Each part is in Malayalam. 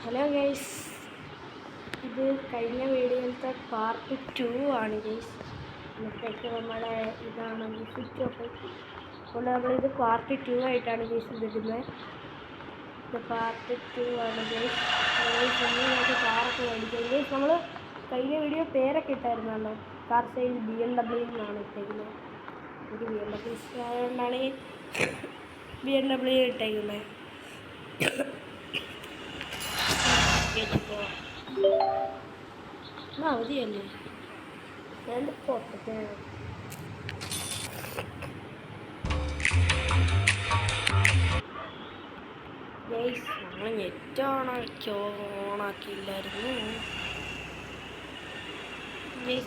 ഹലോ ഗൈസ്, ഇത് കഴിഞ്ഞ വീഡിയോയിലത്തെ പാർട്ട് 2 ആണ് ഗൈസ്. ഇന്നത്തേക്ക് നമ്മുടെ ഇതാണെങ്കിൽ സ്വിച്ച് ഓഫ് ആക്കി. അതുകൊണ്ട് നമ്മളിത് പാർട്ട് 2 ആയിട്ടാണ് ഗൈസ് ഇതിടുന്നത്. ഇത് പാർട്ട് 2 ആണ് ഗൈസ്. നമുക്ക് കാറൊക്കെ മേടിക്കാം ഗൈസ്. നമ്മൾ കഴിഞ്ഞ വീഡിയോ പേരൊക്കെ ഇട്ടായിരുന്നല്ലോ, കാർ സെയിൽ BMW എന്നാണ് ഇട്ടേക്കുന്നത്. എനിക്ക് BMW ഇഷ്ടമായതുകൊണ്ടാണ് BMW ഇട്ടേക്കുന്നത്. അവധിയല്ലേ, ഞാൻ പൊട്ടത്തെ ഞങ്ങൾ നെറ്റ് ഓണാക്കിയില്ലായിരുന്നു.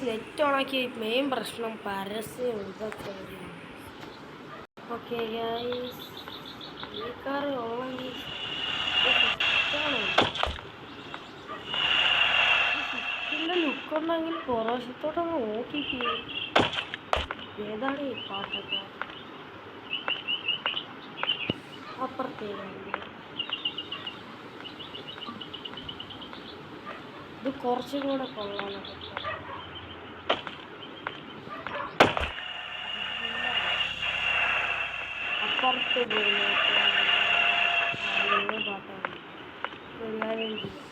നെറ്റ് ഓണാക്കിയ മെയിൻ പ്രശ്നം പരസ്യം ഇതൊക്കെ. ഓക്കെ ഗൈസ്, ഈ കാർ ഓണാക്കി ലുക്കുണ്ടെങ്കിൽ പുറവശത്തോട്ടൊന്ന് നോക്കിക്കേ. ഏതാണ് ഈ പാട്ടൊക്കെ? അപ്പുറത്തേക്ക് ഇത് കുറച്ചും കൂടെ കൊള്ളാനൊക്കെ. അപ്പുറത്ത് പോയി പാട്ടാണ്. ഒരു കാര്യം ചെയ്യാം,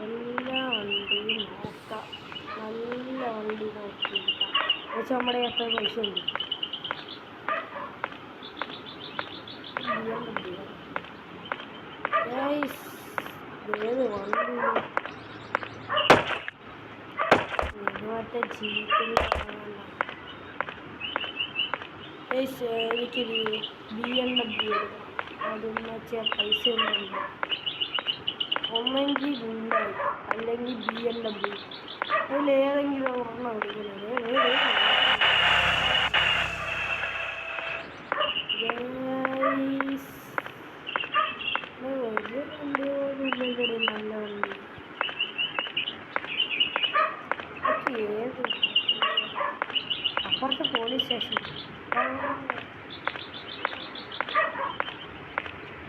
എല്ലാ വണ്ടിയും നോക്കാം. നല്ല വണ്ടി നോക്കിയെടുക്കാം. പക്ഷെ നമ്മുടെ എത്ര പൈസ ഉണ്ട്? ഏത് വണ്ടി? മറ്റേ ജീപ്പിൽ എനിക്കൊരു BMW എടുക്കണം. അതെന്ന് വെച്ചാൽ പൈസ ഒന്നുമില്ല. ഒന്നെങ്കിൽ ഉണ്ടായി അല്ലെങ്കിൽ BMW. അതിലേതെങ്കിലും ഒരെണ്ണം എടുക്കുന്നത്. ഒരു വണ്ടിയോടും നല്ല വണ്ടി. ഏത് അപ്പുറത്ത് പോലീസ് സ്റ്റേഷൻ.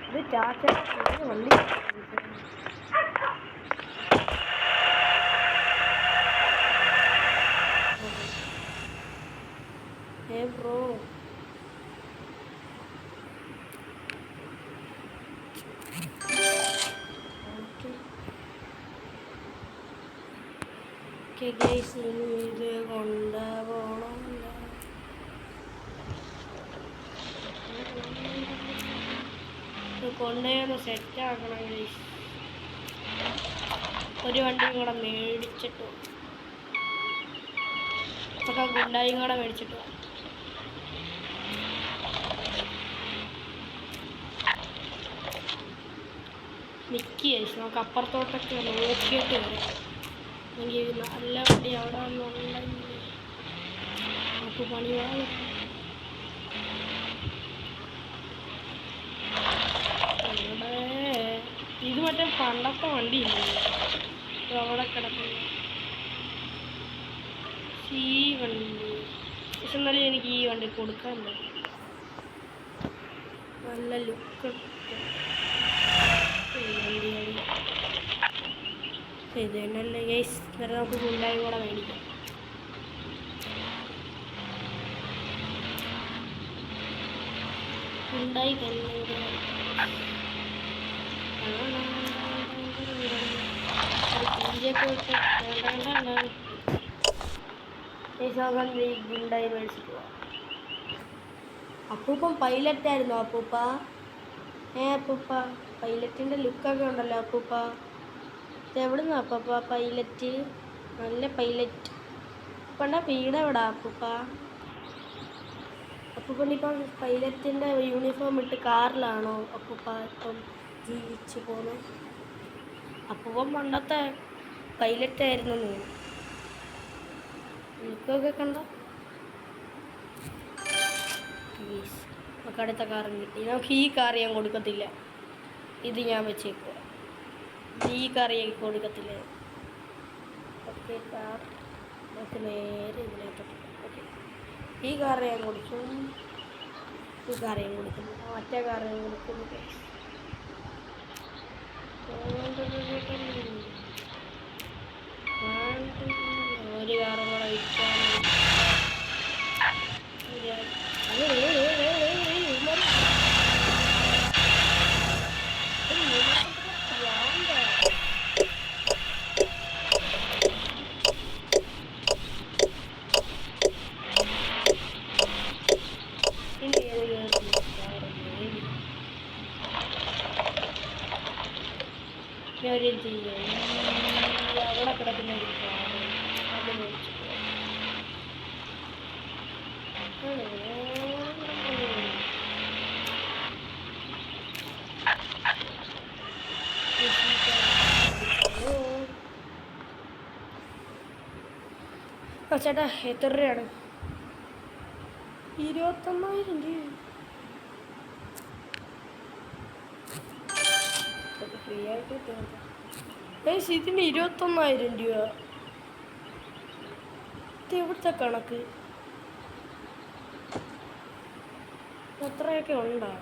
ഇത് ടാറ്റ വണ്ടി. ബ്രോ, ഗൈസ് ഇത് കൊണ്ടുപോകണം. കൊണ്ടുപോയി സെറ്റാക്കണം ഗൈസ്. ഒരു വണ്ടിയും കൂടെ മേടിച്ചിട്ടു, ഇപ്പൊക്കെ ഗുണ്ടായും കൂടെ മേടിച്ചിട്ടു. നിൽക്കി ഗൈസ്, നമുക്ക് അപ്പുറത്തോട്ടൊക്കെ നോക്കിയിട്ട് വരാം. എങ്കിൽ നല്ല വണ്ടി അവിടെ വന്നുണ്ടെങ്കിൽ നമുക്ക് പണിയാണ്. ഇത് മറ്റേ പണ്ടത്തെ വണ്ടിയില്ലേ അവിടെ കിടക്കുന്ന ഈ വണ്ടി. പക്ഷെ എന്നാലും എനിക്ക് ഈ വണ്ടി കൊടുക്കാൻ പറ്റും. നല്ല ലുക്ക് ഇത് തന്നെയല്ലേ ഗൈസ്. നേരെ നമുക്ക് ഗുണ്ടായും കൂടെ മേടിക്കാം. ഗുണ്ടായി തന്നെ ഗുണ്ടായി മേടിച്ചിട്ട് പോവാം. അപ്പൂപ്പം പൈലറ്റായിരുന്നു അപ്പൂപ്പ. അപ്പൂപ്പ പൈലറ്റിൻ്റെ ലുക്കൊക്കെ ഉണ്ടല്ലോ അപ്പൂപ്പ. എവിടുന്ന അപ്പൂപ്പ പൈലറ്റ്? നല്ല പൈലറ്റ്. പണ്ട വീടെവിടാ അപ്പൂപ്പ? അപ്പൂപ്പനിപ്പം പൈലറ്റിൻ്റെ യൂണിഫോം ഇട്ട് കാറിലാണോ അപ്പൂപ്പ ഇപ്പം ജീവിച്ചു പോകുന്നത്? അപ്പൂപ്പൻ പണ്ടത്തെ പൈലറ്റായിരുന്നു. ലുക്കൊക്കെ കണ്ട. നമുക്ക് അടുത്ത കാറും കിട്ടി. നമുക്ക് ഈ കാർ ഞാൻ കൊടുക്കത്തില്ല. ഇത് ഞാൻ വെച്ചേക്കുക. ഈ കാർ ഞാൻ കൊടുക്കത്തില്ല. ഓക്കെ, കാർ നമുക്ക് നേരെ ഇതിലേക്ക്. ഓക്കെ, ഈ കാർ ഞാൻ കൊടുക്കും. ഈ കാർ ഞാൻ കൊടുക്കുന്നു. മറ്റേ കാർ ഞാൻ കൊടുക്കുന്നു. കാര്യം ചെയ്യാം. അവിടെ കിടക്കുന്ന ഒരു കാറ് അത് മേടിച്ചു ചേട്ടാ എത്ര രൂപയാണ്? 21,000 രൂപ ഫ്രീ ആയിട്ട് ഇതിന് 21,000 രൂപ. ഇത് എവിടുത്തെ കണക്ക്? അത്രയൊക്കെ ഉണ്ടോ?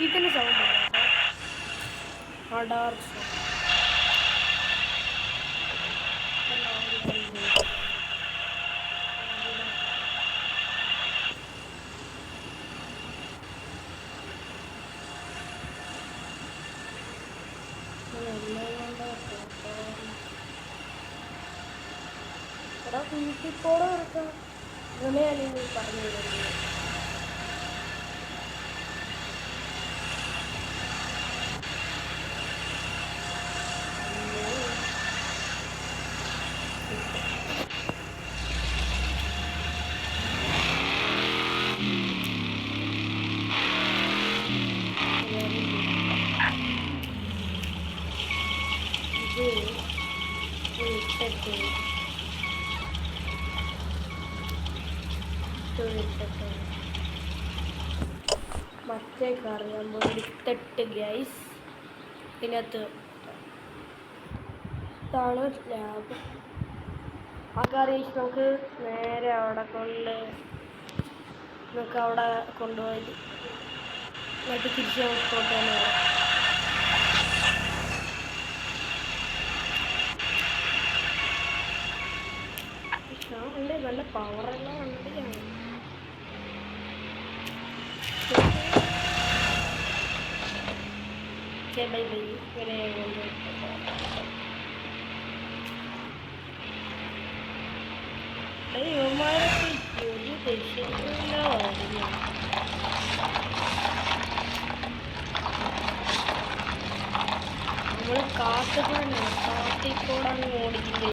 ഇതിന് സൗണ്ട് അഡാർ വീട്ടിപ്പോടെ ഇറക്കാം. അങ്ങനെയാണ് നിങ്ങൾ പറഞ്ഞു തരുന്നത്. മറ്റേ കറിയാകുമ്പോൾ എടുത്തിട്ട് ഗൈസ് ഇതിനകത്ത് ഇതാണ് ലാബ്. ആ കറി നമുക്ക് നേരെ അവിടെ നമുക്ക് അവിടെ കൊണ്ടുപോയി എന്നിട്ട് തിരിച്ച് ഹോസ്പോട്ട് തന്നെ വരാം. ഉണ്ട് നല്ല പവറുള്ള വണ്ടിയാണ്. Bye bye. ഇങ്ങനെ ഇവന്മാരൊക്കെ ഒരു ദശയില്ല. നമ്മൾ കാട്ടിക്കൂടാണ് ഓടിക്കുന്നത്.